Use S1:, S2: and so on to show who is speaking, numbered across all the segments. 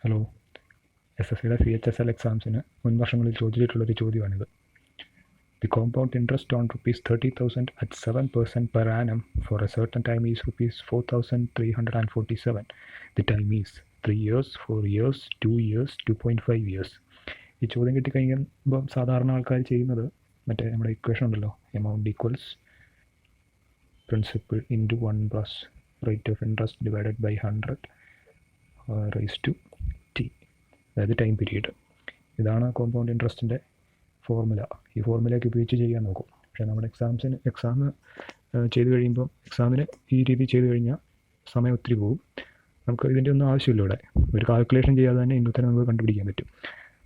S1: Hello, SSCയുടെ CHSL എക്സാംസിന് മുൻ വർഷങ്ങളിൽ ചോദിച്ചിട്ടുള്ളൊരു ചോദ്യമാണിത്. The compound interest on ₹30,000 at 7% per annum for a certain time is ₹4,347. The time is 3 years, 4 years, 2 years, 2.5 years. ഈ ചോദ്യം കിട്ടിക്കഴിയുമ്പം സാധാരണ ആൾക്കാർ ചെയ്യുന്നത് മറ്റേ നമ്മുടെ ഇക്വേഷൻ ഉണ്ടല്ലോ, amount equals principal into 1 plus rate of interest divided by 100 raise to T, അതായത് time period. ഇതാണ് കോമ്പൗണ്ട് ഇൻട്രസ്റ്റിൻ്റെ ഫോർമുല. ഈ ഫോർമുലയൊക്കെ ഉപയോഗിച്ച് ചെയ്യാൻ നോക്കും. പക്ഷേ നമ്മുടെ എക്സാം ചെയ്ത് കഴിയുമ്പോൾ എക്സാമിന് ഈ രീതി ചെയ്ത് കഴിഞ്ഞാൽ സമയം ഒത്തിരി പോകും. നമുക്ക് ഇതിൻ്റെ ഒന്നും ആവശ്യമില്ല. ഇവിടെ ഒരു കാൽക്കുലേഷൻ ചെയ്യാതെ തന്നെ ഇന്നത്തെ നമുക്ക് കണ്ടുപിടിക്കാൻ പറ്റും.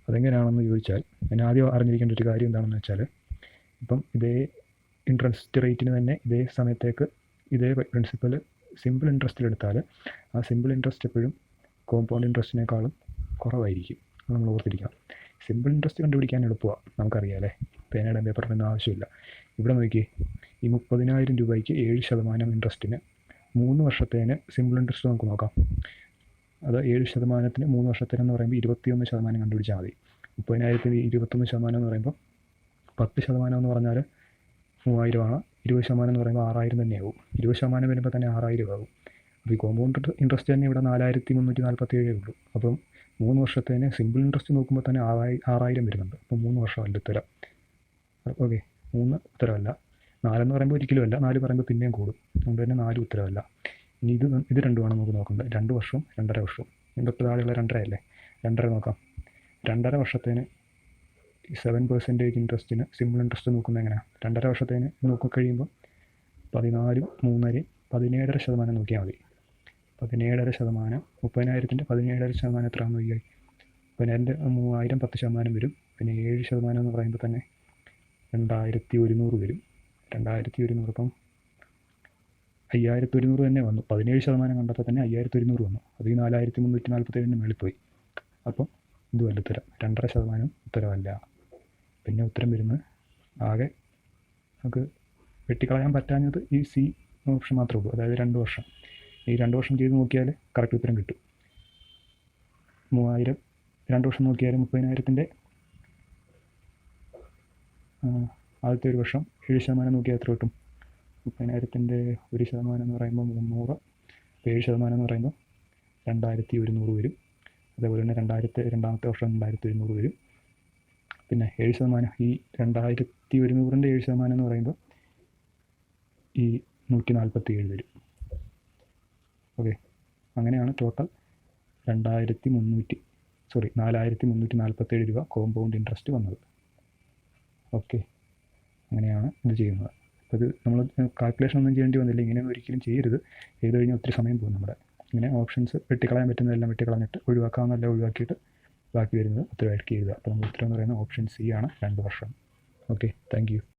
S1: അതെങ്ങനെയാണെന്ന് ചോദിച്ചാൽ, ഞാൻ ആദ്യം അറിഞ്ഞിരിക്കേണ്ട ഒരു കാര്യം എന്താണെന്ന് വെച്ചാൽ, ഇപ്പം ഇതേ ഇൻട്രസ്റ്റ് റേറ്റിന് തന്നെ ഇതേ സമയത്തേക്ക് ഇതേ പ്രിൻസിപ്പൽ സിമ്പിൾ ഇൻട്രസ്റ്റിലെടുത്താൽ ആ സിമ്പിൾ ഇൻട്രസ്റ്റ് എപ്പോഴും കോമ്പൗണ്ട് ഇൻട്രസ്റ്റിനേക്കാളും കുറവായിരിക്കും. അത് നമ്മൾ ഓർത്തിരിക്കണം. സിമ്പിൾ ഇൻട്രസ്റ്റ് കണ്ടുപിടിക്കാൻ എളുപ്പമാണ്, നമുക്കറിയാം അല്ലേ. പേനയുടെ പേപ്പറിൻ്റെ ഒന്നും ആവശ്യമില്ല. ഇവിടെ നോക്കി, ഈ 30,000 രൂപയ്ക്ക് 7% ഇൻട്രസ്റ്റിന് 3 വർഷത്തേന് സിമ്പിൾ ഇൻട്രസ്റ്റ് നമുക്ക് നോക്കാം. അത് 7%-ന് 3 വർഷത്തേനെന്ന് പറയുമ്പോൾ 21% കണ്ടുപിടിച്ചാൽ മതി. 30,000-ന് 21% എന്ന് പറയുമ്പോൾ 10% എന്ന് പറഞ്ഞാൽ 3,000 ആണ്. 20% എന്ന് പറയുമ്പോൾ 6,000 തന്നെയാവും. 20% വരുമ്പോൾ തന്നെ 6,000 ആവും. അപ്പോൾ ഈ കോമ്പൗണ്ട് ഇൻട്രസ്റ്റ് തന്നെ ഇവിടെ 4,347 ഉള്ളൂ. അപ്പം 3 വർഷത്തേന് സിമ്പിൾ ഇൻട്രസ്റ്റ് നോക്കുമ്പോൾ തന്നെ 6,000 വരുന്നുണ്ട്. അപ്പം 3 വർഷമല്ല ഉത്തരം. ഓക്കെ, 3 ഉത്തരമല്ല. 4 എന്ന് പറയുമ്പോൾ ഒരിക്കലും അല്ല. 4 പറയുമ്പോൾ പിന്നെയും കൂടും. അതുകൊണ്ട് തന്നെ 4 ഉത്തരമല്ല. ഇനി ഇത് രണ്ടുമാണ് നമുക്ക് നോക്കേണ്ടത്. 2 വർഷവും 2.5 വർഷവും. ഇതിൻ്റെ താഴെയുള്ള 2.5 അല്ലേ, 2.5 നോക്കാം. 2.5 വർഷത്തേന് 7% ഇൻട്രസ്റ്റിന് സിമ്പിൾ ഇൻട്രസ്റ്റ് നോക്കുന്നത് എങ്ങനെയാണ്? 2.5 വർഷത്തേന് നോക്കിക്കഴിയുമ്പോൾ 14, 3, 17% നോക്കിയാൽ മതി. 17%, 30,000-ൻ്റെ 17% എത്രയാണെന്ന് നോക്കിയാൽ 30,000 3,000 10% വരും. പിന്നെ 7% എന്ന് പറയുമ്പോൾ തന്നെ 2,100 വരും. 2,100 ഇപ്പം 5,100 തന്നെ വന്നു. 17% കണ്ടപ്പോൾ തന്നെ 5,100 വന്നു. അത് ഈ 4,347-ന് മേളിൽ പോയി. അപ്പം ഇതുമല്ല ഉത്തരം. 2.5% ഉത്തരമല്ല. പിന്നെ ഉത്തരം വരുന്നത് ആകെ നമുക്ക് വെട്ടിക്കളയാൻ പറ്റാഞ്ഞത് ഈ C ഓപ്ഷൻ മാത്രമേ ഉള്ളൂ, അതായത് 2 വർഷം. ഈ 2 വർഷം ചെയ്ത് നോക്കിയാൽ കറക്റ്റ് ഉത്തരം കിട്ടും. 3,000 2 വർഷം നോക്കിയാൽ 30,000-ൻ്റെ ആദ്യത്തെ ഒരു വർഷം 7% നോക്കിയാൽ എത്ര കിട്ടും? 30,000-ൻ്റെ 1% എന്ന് പറയുമ്പോൾ 300, 7% എന്ന് പറയുമ്പോൾ 2,100 വരും. അതേപോലെ തന്നെ രണ്ടാമത്തെ വർഷം 2,100 വരും. പിന്നെ 7%, ഈ 2,100-ൻ്റെ 7% എന്ന് പറയുമ്പോൾ ഈ 147 വരും. ഓക്കെ, അങ്ങനെയാണ് ടോട്ടൽ 4,347 രൂപ കോമ്പൗണ്ട് ഇൻട്രസ്റ്റ് വന്നത്. ഓക്കെ, അങ്ങനെയാണ് ഇത് ചെയ്യുന്നത്. അപ്പോൾ ഇത് നമ്മൾ കാൽക്കുലേഷൻ ഒന്നും ചെയ്യേണ്ടി വന്നില്ല. ഇങ്ങനെയൊന്നും ഒരിക്കലും ചെയ്യരുത്. ചെയ്ത് കഴിഞ്ഞാൽ ഒത്തിരി സമയം പോകും നമ്മുടെ. ഇങ്ങനെ ഓപ്ഷൻസ് വെട്ടിക്കളയാൻ പറ്റുന്നതെല്ലാം വെട്ടിക്കളഞ്ഞിട്ട് ഒഴിവാക്കാവുന്നതെല്ലാം ഒഴിവാക്കിയിട്ട് ബാക്കി വരുന്നത് ഉത്തരമായിട്ട് എഴുതുക. അപ്പോൾ നമ്മൾ ഉത്തരം എന്ന് പറയുന്നത് ഓപ്ഷൻ C ആണ്, 2 വർഷം. Okay, thank you.